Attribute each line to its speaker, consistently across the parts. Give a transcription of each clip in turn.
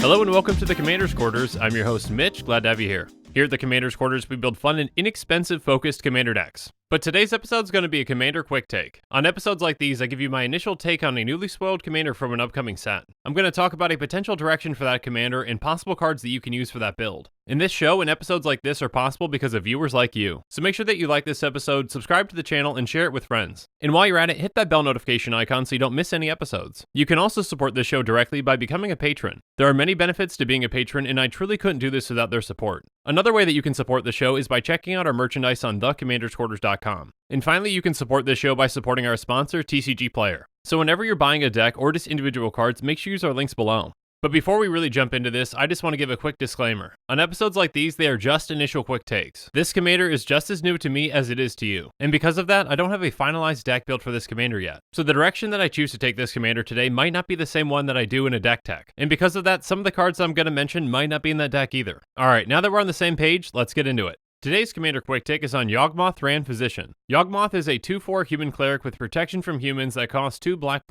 Speaker 1: Hello and welcome to the Commander's Quarters. I'm your host Mitch, glad to have you here. Here at the Commander's Quarters, we build fun and inexpensive focused Commander decks. But today's episode is going to be a Commander quick take. On episodes like these, I give you my initial take on a newly spoiled Commander from an upcoming set. I'm going to talk about a potential direction for that Commander and possible cards that you can use for that build. In this show, and episodes like this are possible because of viewers like you. So make sure that you like this episode, subscribe to the channel, and share it with friends. And while you're at it, hit that bell notification icon so you don't miss any episodes. You can also support this show directly by becoming a patron. There are many benefits to being a patron, and I truly couldn't do this without their support. Another way that you can support the show is by checking out our merchandise on thecommandersquarters.com. And finally, you can support this show by supporting our sponsor, TCG Player. So whenever you're buying a deck or just individual cards, make sure you use our links below. But before we really jump into this, I just want to give a quick disclaimer. On episodes like these, they are just initial quick takes. This Commander is just as new to me as it is to you. And because of that, I don't have a finalized deck build for this Commander yet. So the direction that I choose to take this Commander today might not be the same one that I do in a deck tech. And because of that, some of the cards I'm going to mention might not be in that deck either. Alright, now that we're on the same page, let's get into it. Today's Commander Quick Take is on Yawgmoth, Thran Physician. Yawgmoth is a 2/4 human cleric with protection from humans that costs 2 black.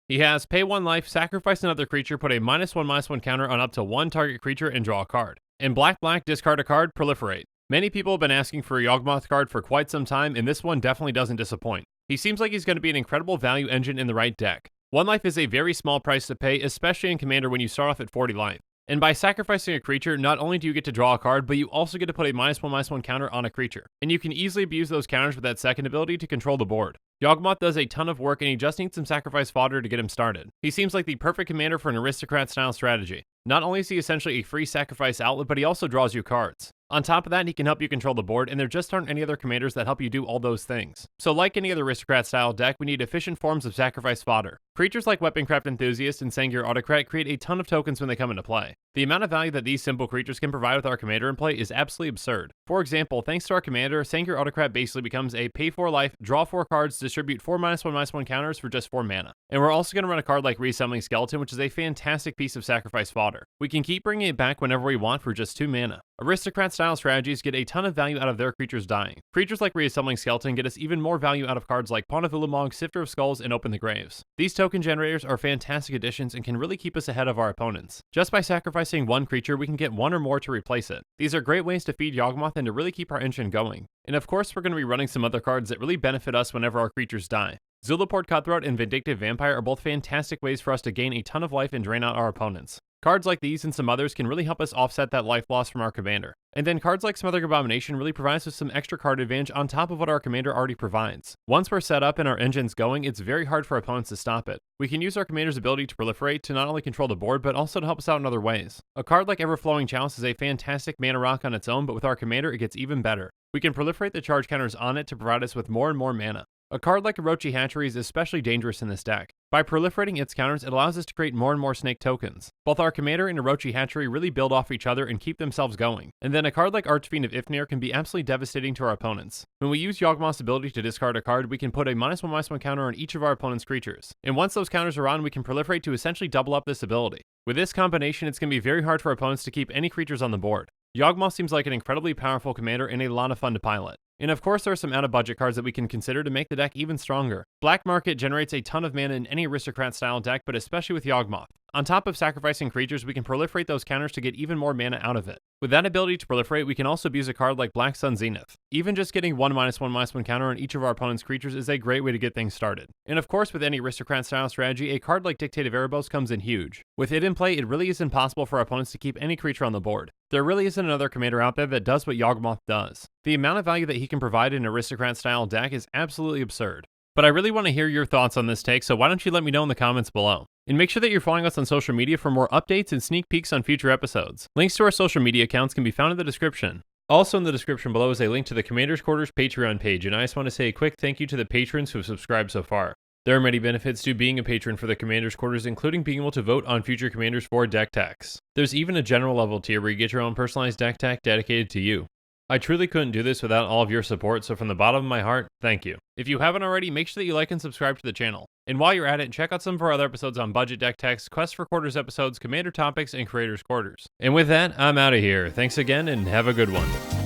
Speaker 1: He has pay 1 life, sacrifice another creature, put a -1/-1 counter on up to 1 target creature, and draw a card. And black, discard a card, Proliferate. Many people have been asking for a Yawgmoth card for quite some time, and this one definitely doesn't disappoint. He seems like he's going to be an incredible value engine in the right deck. 1 life is a very small price to pay, especially in Commander when you start off at 40 life. And by sacrificing a creature, not only do you get to draw a card, but you also get to put a -1/-1 counter on a creature. And you can easily abuse those counters with that second ability to control the board. Yawgmoth does a ton of work and he just needs some sacrifice fodder to get him started. He seems like the perfect commander for an Aristocrat style strategy. Not only is he essentially a free sacrifice outlet, but he also draws you cards. On top of that, he can help you control the board, and there just aren't any other commanders that help you do all those things. So like any other Aristocrat style deck, we need efficient forms of sacrifice fodder. Creatures like Weaponcraft Enthusiast and Sengir Autocrat create a ton of tokens when they come into play. The amount of value that these simple creatures can provide with our commander in play is absolutely absurd. For example, thanks to our commander, Sengir Autocrat basically becomes a pay 4 life, draw 4 cards, distribute 4 -1/-1 counters for just 4 mana. And we're also going to run a card like Reassembling Skeleton, which is a fantastic piece of sacrifice fodder. We can keep bringing it back whenever we want for just 2 mana. Aristocrat style strategies get a ton of value out of their creatures dying. Creatures like Reassembling Skeleton get us even more value out of cards like Pawn of Ulamog, Sifter of Skulls, and Open the Graves. These token generators are fantastic additions and can really keep us ahead of our opponents. Just by sacrificing 1 creature, we can get 1 or more to replace it. These are great ways to feed Yawgmoth and to really keep our engine going. And of course, we're going to be running some other cards that really benefit us whenever our creatures die. Zulaport Cutthroat and Vindictive Vampire are both fantastic ways for us to gain a ton of life and drain out our opponents. Cards like these and some others can really help us offset that life loss from our commander. And then cards like Smothering Abomination really provides us some extra card advantage on top of what our commander already provides. Once we're set up and our engine's going, it's very hard for opponents to stop it. We can use our commander's ability to proliferate to not only control the board, but also to help us out in other ways. A card like Everflowing Chalice is a fantastic mana rock on its own, but with our commander it gets even better. We can proliferate the charge counters on it to provide us with more and more mana. A card like Orochi Hatchery is especially dangerous in this deck. By proliferating its counters, it allows us to create more and more snake tokens. Both our commander and Orochi Hatchery really build off each other and keep themselves going. And then a card like Archfiend of Ifnir can be absolutely devastating to our opponents. When we use Yawgmoth's ability to discard a card, we can put a -1/-1 counter on each of our opponent's creatures. And once those counters are on, we can proliferate to essentially double up this ability. With this combination, it's going to be very hard for opponents to keep any creatures on the board. Yawgmoth seems like an incredibly powerful commander and a lot of fun to pilot. And of course, there are some out-of-budget cards that we can consider to make the deck even stronger. Black Market generates a ton of mana in any Aristocrat-style deck, but especially with Yawgmoth. On top of sacrificing creatures, we can proliferate those counters to get even more mana out of it. With that ability to proliferate, we can also abuse a card like Black Sun Zenith. Even just getting 1 -1/-1 counter on each of our opponent's creatures is a great way to get things started. And of course, with any Aristocrat-style strategy, a card like Dictate of Erebos comes in huge. With it in play, it really is impossible for our opponents to keep any creature on the board. There really isn't another commander out there that does what Yawgmoth does. The amount of value that he can provide in an Aristocrat-style deck is absolutely absurd. But I really want to hear your thoughts on this take, so why don't you let me know in the comments below. And make sure that you're following us on social media for more updates and sneak peeks on future episodes. Links to our social media accounts can be found in the description. Also in the description below is a link to the Commander's Quarters Patreon page, and I just want to say a quick thank you to the patrons who have subscribed so far. There are many benefits to being a patron for the Commander's Quarters, including being able to vote on future commanders for deck techs. There's even a general level tier where you get your own personalized deck tech dedicated to you. I truly couldn't do this without all of your support, so from the bottom of my heart, thank you. If you haven't already, make sure that you like and subscribe to the channel. And while you're at it, check out some of our other episodes on budget deck techs, Quest for Quarters episodes, Commander topics, and Creators Quarters. And with that, I'm out of here. Thanks again, and have a good one.